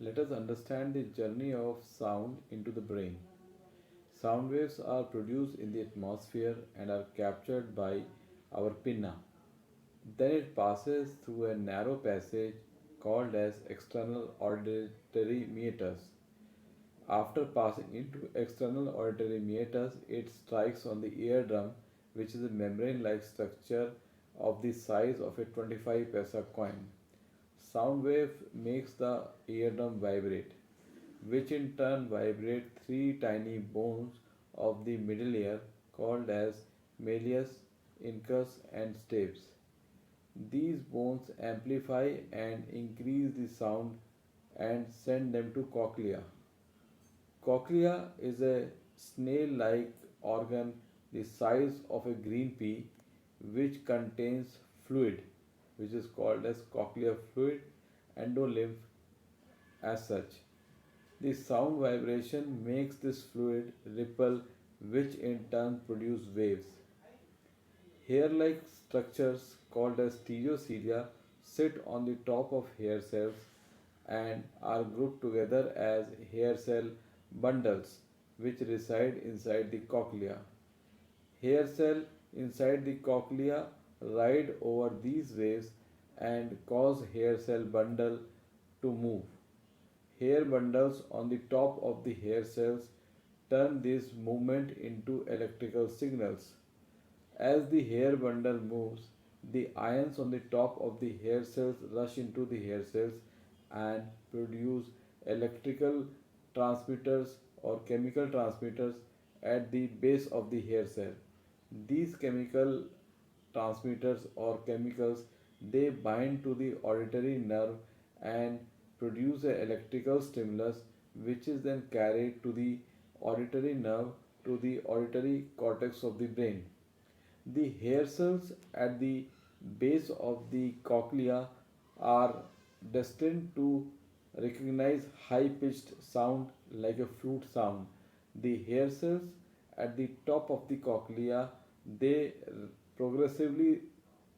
Let us understand the journey of sound into the brain. Sound waves are produced in the atmosphere and are captured by our pinna. Then it passes through a narrow passage called as external auditory meatus. After passing into external auditory meatus, it strikes on the eardrum, which is a membrane like structure of the size of a 25 paisa coin. Sound wave makes the eardrum vibrate, which in turn vibrate three tiny bones of the middle ear called as malleus, incus, and stapes. These bones amplify and increase the sound and send them to cochlea. Cochlea is a snail like organ the size of a green pea which contains fluid which is called as cochlear fluid endolymph as such. The sound vibration makes this fluid ripple which in turn produce waves. Hair-like structures called as stereocilia sit on the top of hair cells and are grouped together as hair cell bundles which reside inside the cochlea. Hair cell inside the cochlea ride over these waves and cause hair cell bundle to move. Hair bundles on the top of the hair cells turn this movement into electrical signals. As the hair bundle moves, the ions on the top of the hair cells rush into the hair cells and produce electrical transmitters or chemical transmitters at the base of the hair cell. These chemical transmitters or chemicals they bind to the auditory nerve and produce an electrical stimulus which is then carried to the auditory nerve to the auditory cortex of the brain. The hair cells at the base of the cochlea are destined to recognize high pitched sound like a flute sound. The hair cells at the top of the cochlea they progressively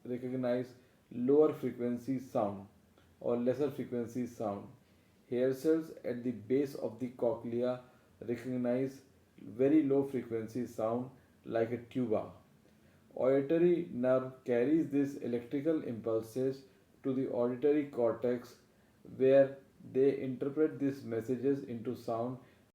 recognize lower frequency sound or lesser frequency sound. Hair cells at the base of the cochlea recognize very low frequency sound like a tuba. Auditory nerve carries these electrical impulses to the auditory cortex where they interpret these messages into sound